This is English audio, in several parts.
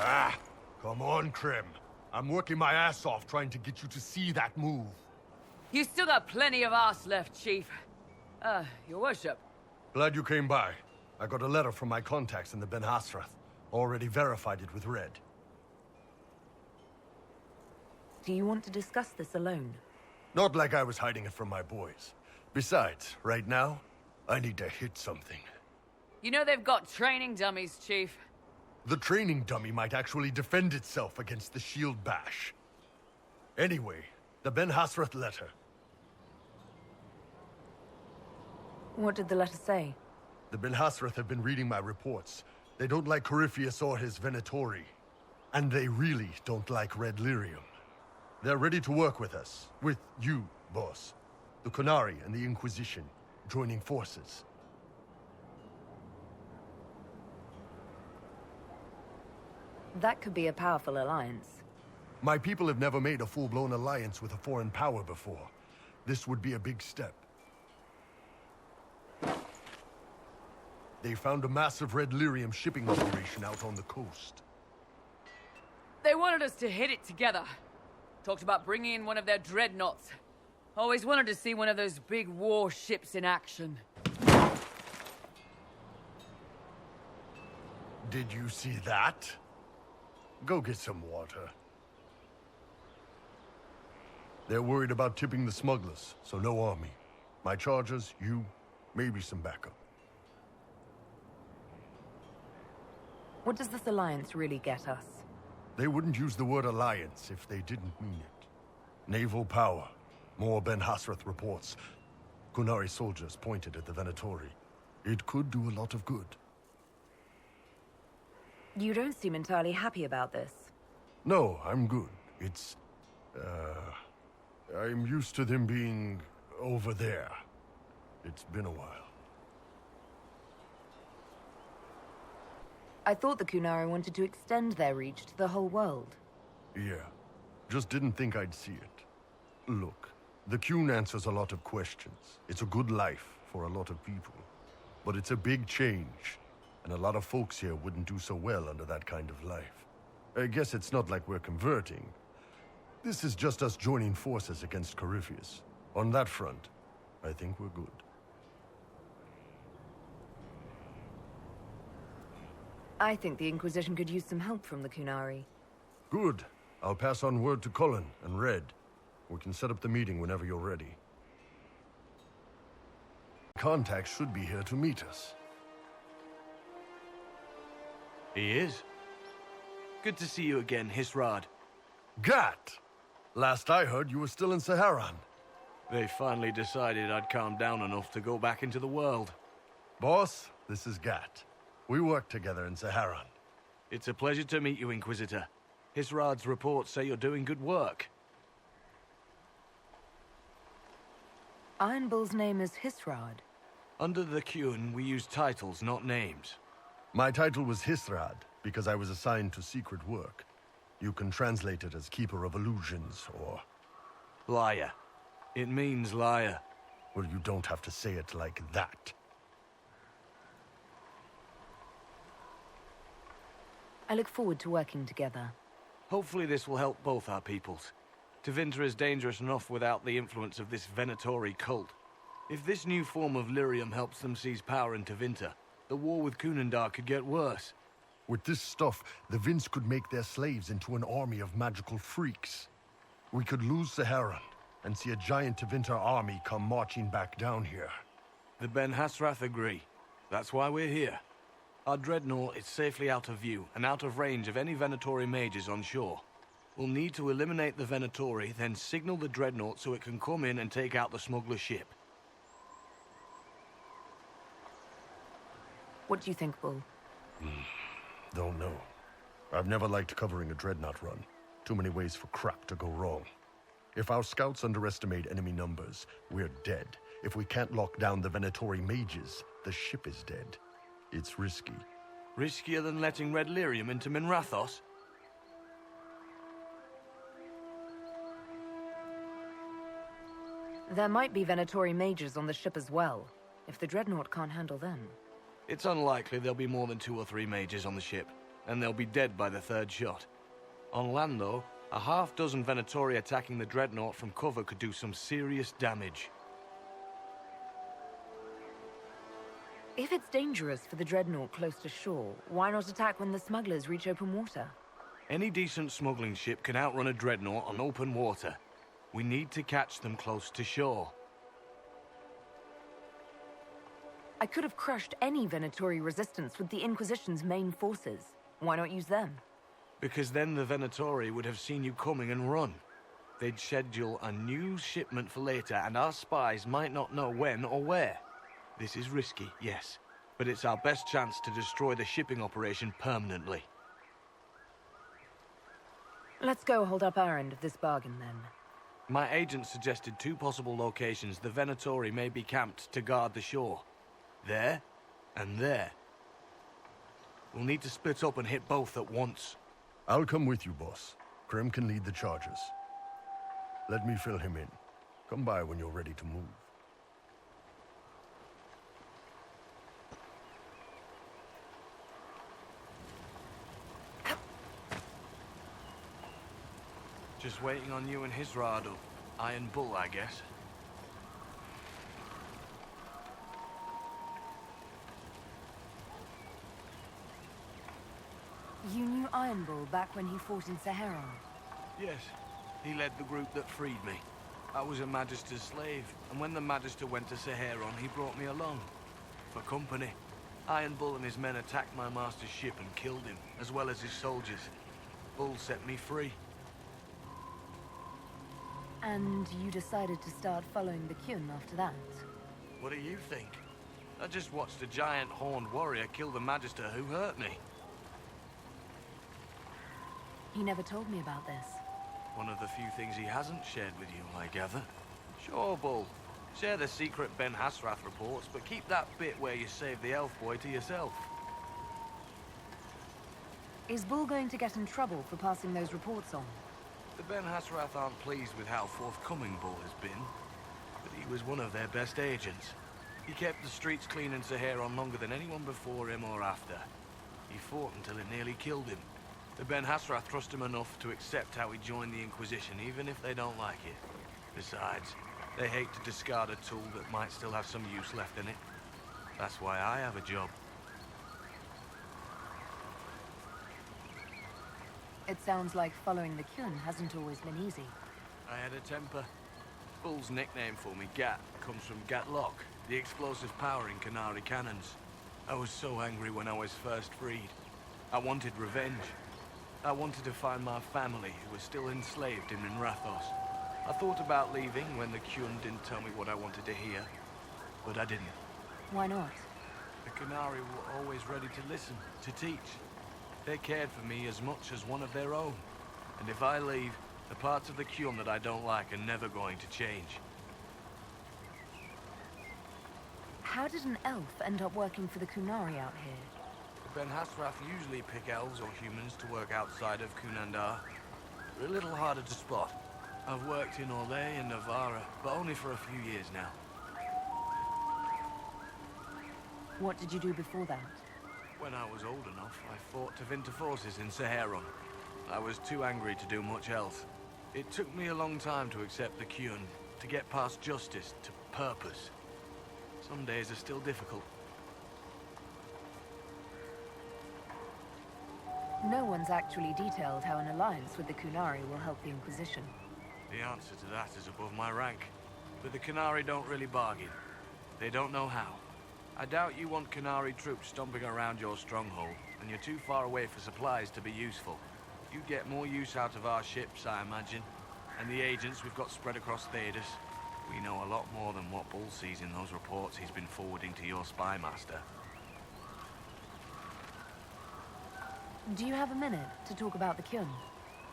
Ah, come on, Krim. I'm working my ass off trying to get you to see that move. You still got plenty of arse left, Chief. Your worship. Glad you came by. I got a letter from my contacts in the Ben-Hassrath. Already verified it with Red. Do you want to discuss this alone? Not like I was hiding it from my boys. Besides, right now, I need to hit something. You know they've got training dummies, Chief. The training dummy might actually defend itself against the shield bash. Anyway, the Ben-Hassrath letter. What did the letter say? The Ben-Hassrath have been reading my reports. They don't like Corypheus or his Venatori. And they really don't like Red Lyrium. They're ready to work with us. With you, boss. The Qunari and the Inquisition, joining forces. That could be a powerful alliance. My people have never made a full-blown alliance with a foreign power before. This would be a big step. They found a massive Red Lyrium shipping operation out on the coast. They wanted us to hit it together. Talked about bringing in one of their Dreadnoughts. Always wanted to see one of those big war ships in action. Did you see that? Go get some water. They're worried about tipping the smugglers, so no army. My chargers, you, maybe some backup. What does this alliance really get us? They wouldn't use the word alliance if they didn't mean it. Naval power. More Ben-Hassrath reports. Qunari soldiers pointed at the Venatori. It could do a lot of good. You don't seem entirely happy about this. No, I'm good. It's... I'm used to them being over there. It's been a while. I thought the Qunari wanted to extend their reach to the whole world. Yeah. Just didn't think I'd see it. Look, the Qun answers a lot of questions. It's a good life for a lot of people. But it's a big change, and a lot of folks here wouldn't do so well under that kind of life. I guess it's not like we're converting. This is just us joining forces against Corypheus. On that front, I think we're good. I think the Inquisition could use some help from the Qunari. Good. I'll pass on word to Cullen and Red. We can set up the meeting whenever you're ready. Contacts should be here to meet us. He is. Good to see you again, Hisrad. Gatt! Last I heard, you were still in Saharan. They finally decided I'd calmed down enough to go back into the world. Boss, this is Gatt. We worked together in Saharan. It's a pleasure to meet you, Inquisitor. Hisrad's reports say you're doing good work. Iron Bull's name is Hisrad. Under the Qun, we use titles, not names. My title was Hisrad, because I was assigned to secret work. You can translate it as Keeper of Illusions, or... Liar. It means liar. Well, you don't have to say it like that. I look forward to working together. Hopefully this will help both our peoples. Tevinter is dangerous enough without the influence of this Venatori cult. If this new form of lyrium helps them seize power in Tevinter, the war with Kunandar could get worse. With this stuff, the Vince could make their slaves into an army of magical freaks. We could lose Saharan, and see a giant Tevinter army come marching back down here. The Ben-Hassrath agree. That's why we're here. Our Dreadnought is safely out of view, and out of range of any Venatori mages on shore. We'll need to eliminate the Venatori, then signal the Dreadnought so it can come in and take out the smuggler ship. What do you think, Bull? Don't know. I've never liked covering a Dreadnought run. Too many ways for crap to go wrong. If our scouts underestimate enemy numbers, we're dead. If we can't lock down the Venatori mages, the ship is dead. It's risky. Riskier than letting Red Lyrium into Minrathos? There might be Venatori mages on the ship as well, if the Dreadnought can't handle them. It's unlikely there'll be more than 2 or 3 mages on the ship. and they'll be dead by the third shot. On land, though, a half-dozen Venatori attacking the Dreadnought from cover could do some serious damage. If it's dangerous for the Dreadnought close to shore, why not attack when the smugglers reach open water? Any decent smuggling ship can outrun a Dreadnought on open water. We need to catch them close to shore. I could have crushed any Venatori resistance with the Inquisition's main forces. Why not use them? Because then the Venatori would have seen you coming and run. They'd schedule a new shipment for later, and our spies might not know when or where. This is risky, yes, but it's our best chance to destroy the shipping operation permanently. Let's go hold up our end of this bargain, then. My agent suggested 2 possible locations the Venatori may be camped to guard the shore. There, and there. We'll need to split up and hit both at once. I'll come with you, boss. Krem can lead the charges. Let me fill him in. Come by when you're ready to move. Just waiting on you and his Rado. Iron Bull, I guess. You knew Iron Bull back when he fought in Saharon? Yes, he led the group that freed me. I was a Magister's slave, and when the Magister went to Saharon, he brought me along. For company. Iron Bull and his men attacked my master's ship and killed him, as well as his soldiers. Bull set me free. And you decided to start following the Kyun after that? What do you think? I just watched a giant horned warrior kill the Magister who hurt me. He never told me about this. One of the few things he hasn't shared with you, I gather. Sure, Bull. Share the secret Ben-Hassrath reports, but keep that bit where you saved the elf boy to yourself. Is Bull going to get in trouble for passing those reports on? The Ben-Hassrath aren't pleased with how forthcoming Bull has been, but he was one of their best agents. He kept the streets clean in Saharon longer than anyone before him or after. He fought until it nearly killed him. The Ben-Hassrath trust him enough to accept how he joined the Inquisition, even if they don't like it. Besides, they hate to discard a tool that might still have some use left in it. That's why I have a job. It sounds like following the Kyun hasn't always been easy. I had a temper. Bull's nickname for me, Gatt, comes from Gatt Lock, the explosive power in Canary cannons. I was so angry when I was first freed. I wanted revenge. I wanted to find my family, who were still enslaved in Minrathos. I thought about leaving when the Kyun didn't tell me what I wanted to hear, but I didn't. Why not? The Canary were always ready to listen, to teach. They cared for me as much as one of their own. And if I leave, the parts of the Kyun that I don't like are never going to change. How did an elf end up working for the Kunari out here? The Ben-Hassrath usually pick elves or humans to work outside of Kunandar. They're a little harder to spot. I've worked in Orlais and Navarra, but only for a few years now. What did you do before that? When I was old enough, I fought Tevinter forces in Saharon. I was too angry to do much else. It took me a long time to accept the Kyun, to get past justice to purpose. Some days are still difficult. No one's actually detailed how an alliance with the Kunari will help the Inquisition. The answer to that is above my rank. But the Canary don't really bargain. They don't know how. I doubt you want Canary troops stomping around your stronghold, and you're too far away for supplies to be useful. You'd get more use out of our ships, I imagine. And the agents we've got spread across Thedas. We know a lot more than what Bull sees in those reports he's been forwarding to your spy master. Do you have a minute to talk about the Kyun?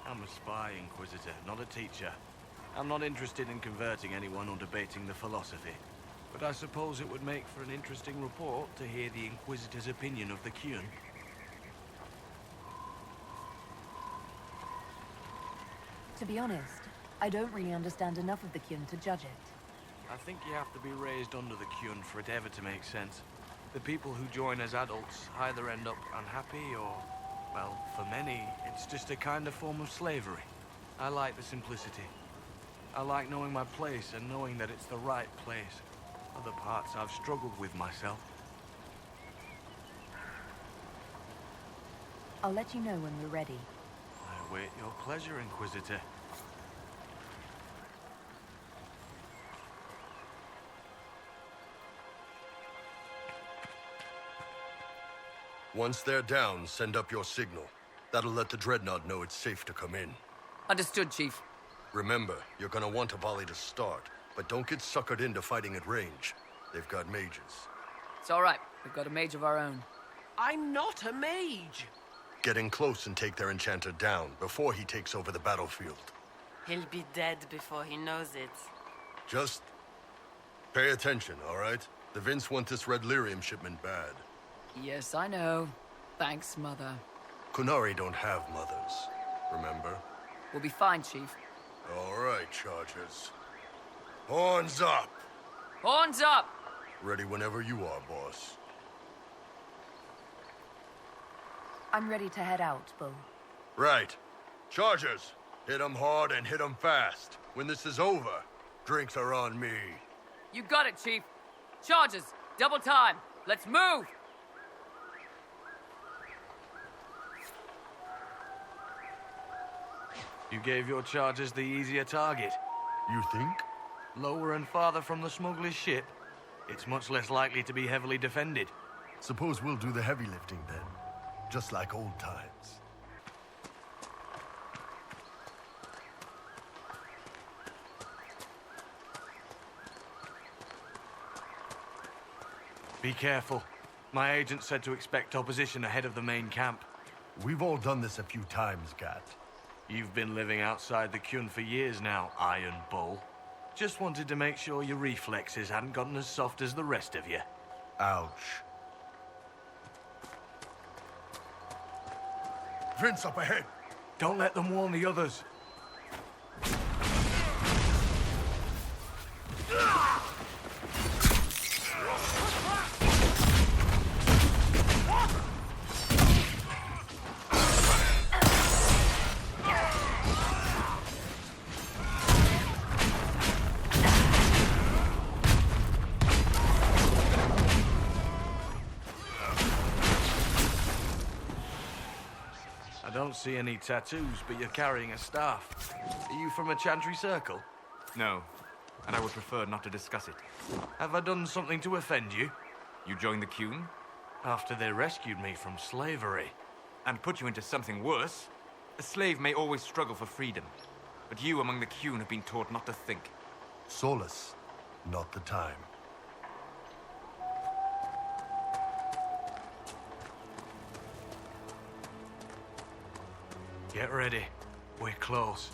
I'm a spy, Inquisitor, not a teacher. I'm not interested in converting anyone or debating the philosophy. But I suppose it would make for an interesting report to hear the Inquisitor's opinion of the Kyun. To be honest, I don't really understand enough of the Kyun to judge it. I think you have to be raised under the Kyun for it ever to make sense. The people who join as adults either end up unhappy or Well, for many, it's just a kind of form of slavery. I like the simplicity. I like knowing my place and knowing that it's the right place. Other parts I've struggled with myself. I'll let you know when we're ready. I await your pleasure, Inquisitor. Once they're down, send up your signal. That'll let the Dreadnought know it's safe to come in. Understood, Chief. Remember, you're gonna want a volley to start, but don't get suckered into fighting at range. They've got mages. It's all right. We've got a mage of our own. I'm not a mage. Get in close and take their enchanter down before he takes over the battlefield. He'll be dead before he knows it. Just pay attention, all right? The Vince want this red lyrium shipment bad. Yes, I know. Thanks, Mother. Kunari don't have mothers, remember? We'll be fine, Chief. All right, Chargers. Horns up! Horns up! Ready whenever you are, boss. I'm ready to head out, Bull. Right. Chargers, hit 'em hard and hit 'em fast. When this is over, drinks are on me. You got it, Chief. Charges, double time. Let's move! You gave your chargers the easier target. You think? Lower and farther from the smuggler's ship, it's much less likely to be heavily defended. Suppose we'll do the heavy lifting then. Just like old times. Be careful. My agent said to expect opposition ahead of the main camp. We've all done this a few times, Gatt. You've been living outside the Kyun for years now, Iron Bull. Just wanted to make sure your reflexes hadn't gotten as soft as the rest of you. Ouch. Vince up ahead! Don't let them warn the others. I don't see any tattoos, but you're carrying a staff. Are you from a Chantry Circle? No, and I would prefer not to discuss it. Have I done something to offend you? You joined the Kyun After they rescued me from slavery. and put you into something worse. A slave may always struggle for freedom, but you among the Kyun have been taught not to think. Solace, not the time. Get ready. We're close.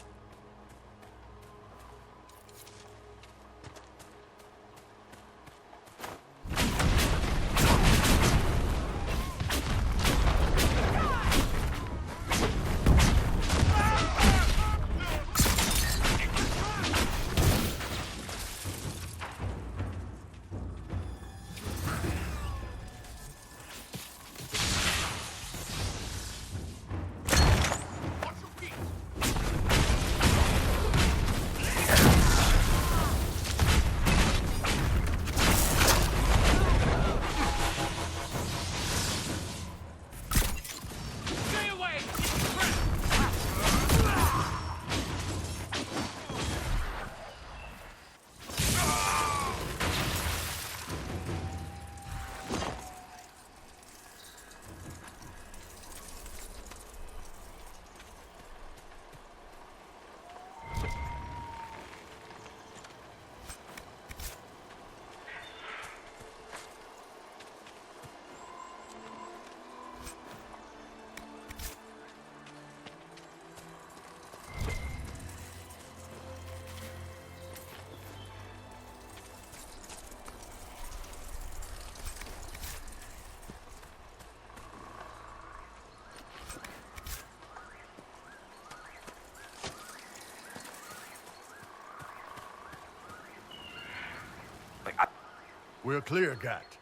We're clear, Gatt.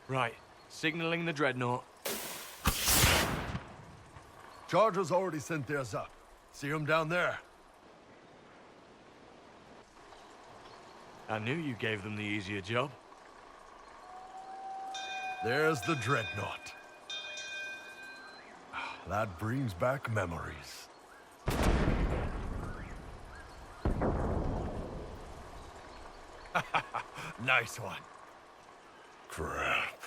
Right. Signaling the Dreadnought. Chargers already sent theirs up. See them down there? I knew you gave them the easier job. There's the Dreadnought. That brings back memories. Nice one. Crap.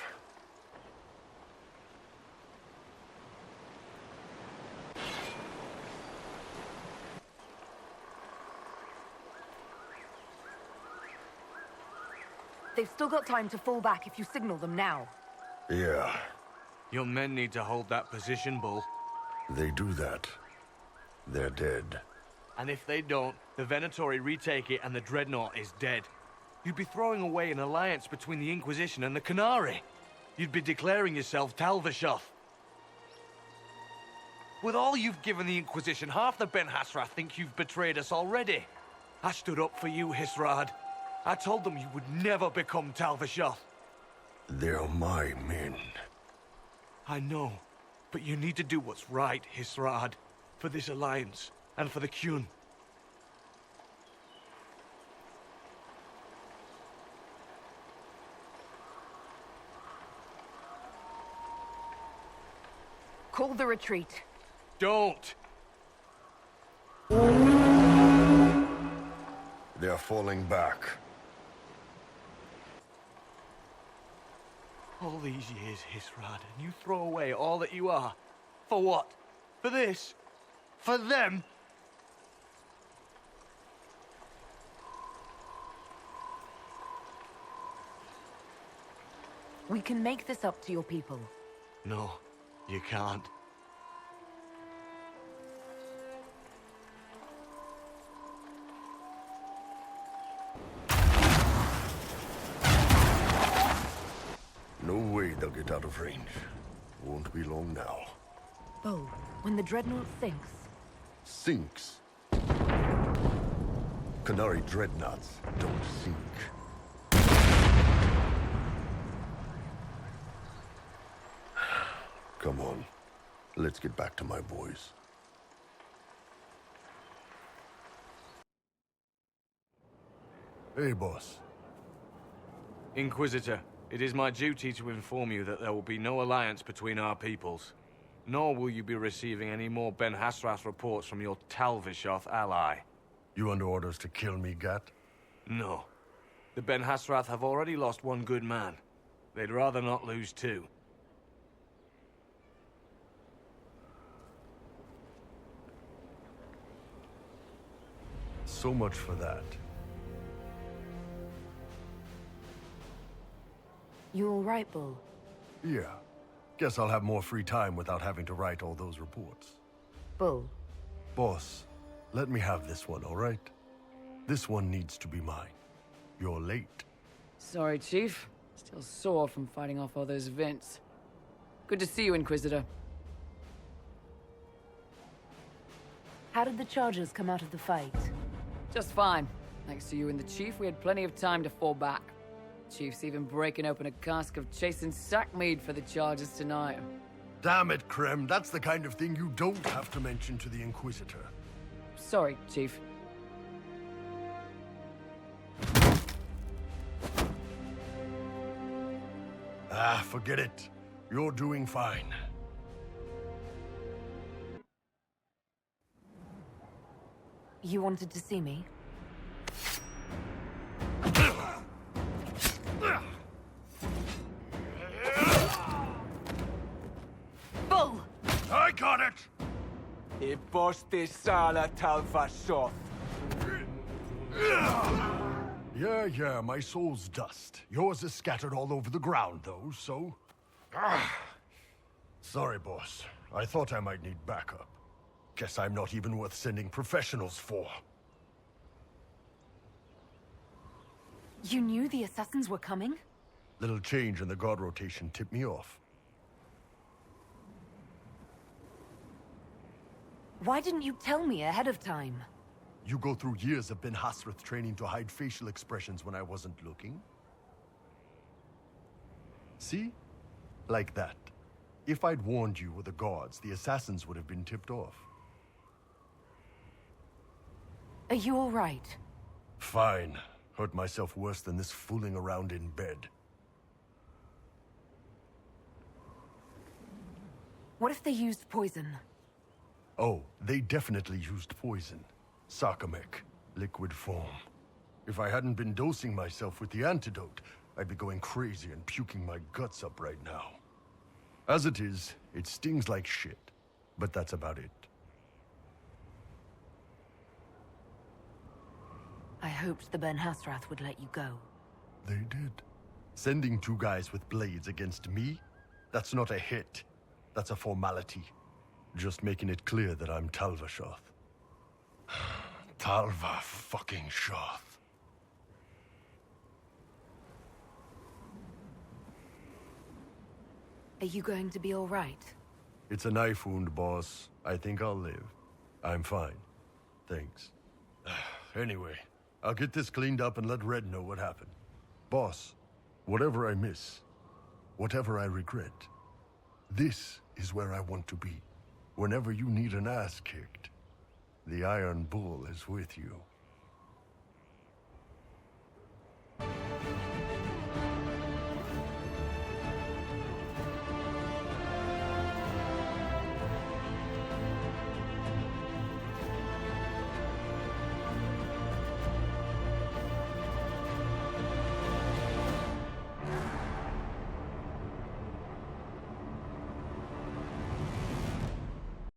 They've still got time to fall back if you signal them now. Yeah, Your men need to hold that position, Bull. they do that. They're dead. And if they don't, the Venatori retake it and the Dreadnought is dead. You'd be throwing away an alliance between the Inquisition and the Canary. You'd be declaring yourself Talvishoth. With all you've given the Inquisition, half the Ben-Hassrath think you've betrayed us already. I stood up for you, Hisrad. I told them you would never become Talvishoth. They're my men. I know, but you need to do what's right, Hisrad. For this alliance, and for the Qun. Call the retreat. Don't! They're falling back. All these years, Hisrad, and you throw away all that you are. For what? For this? For them? We can make this up to your people. No, you can't. No way they'll get out of range. Won't be long now. Bo, when the Dreadnought sinks, Sinks. Canary Dreadnoughts don't sink. Come on. Let's get back to my boys. Hey, boss. Inquisitor, it is my duty to inform you that there will be no alliance between our peoples. Nor will you be receiving any more Ben-Hassrath reports from your Talvishoth ally. You under orders to kill me, Gatt? No. The Ben-Hassrath have already lost one good man. They'd rather not lose two. So much for that. you all right, Bull? Yeah. Guess I'll have more free time without having to write all those reports. Bull, Boss, let me have this one, all right? This one needs to be mine. You're late. Sorry, Chief. Still sore from fighting off all those vents. Good to see you, Inquisitor. how did the Chargers come out of the fight? Just fine. Thanks to you and the Chief, we had plenty of time to fall back. Chief's even breaking open a cask of chasing sackmead for the Chargers tonight. Damn it, Krem. That's the kind of thing you don't have to mention to the Inquisitor. Sorry, Chief. Ah, forget it. You're doing fine. You wanted to see me? Bull! I got it! E posti sala Talvishoth. Yeah, my soul's dust. Yours is scattered all over the ground, though, so... Sorry, boss. I thought I might need backup. Guess I'm not even worth sending professionals for. You knew the assassins were coming? Little change in the guard rotation tipped me off. Why didn't you tell me ahead of time? You go through years of Ben-Hassrath training to hide facial expressions when I wasn't looking? See? Like that. If I'd warned you or the guards, the assassins would have been tipped off. Are you all right? Fine. Hurt myself worse than this fooling around in bed. What if they used poison? Oh, they definitely used poison. Sarcomec, liquid form. If I hadn't been dosing myself with the antidote, I'd be going crazy and puking my guts up right now. As it is, it stings like shit, but that's about it. I hoped the Ben-Hassrath would let you go. They did. Sending 2 guys with blades against me? That's not a hit. That's a formality. Just making it clear that I'm Talvashoth. Talva fucking Shoth. Are you going to be all right? It's a knife wound, boss. I think I'll live. I'm fine. Thanks. Anyway, I'll get this cleaned up and let Red know what happened. Boss, whatever I miss, whatever I regret, this is where I want to be. Whenever you need an ass kicked, the Iron Bull is with you.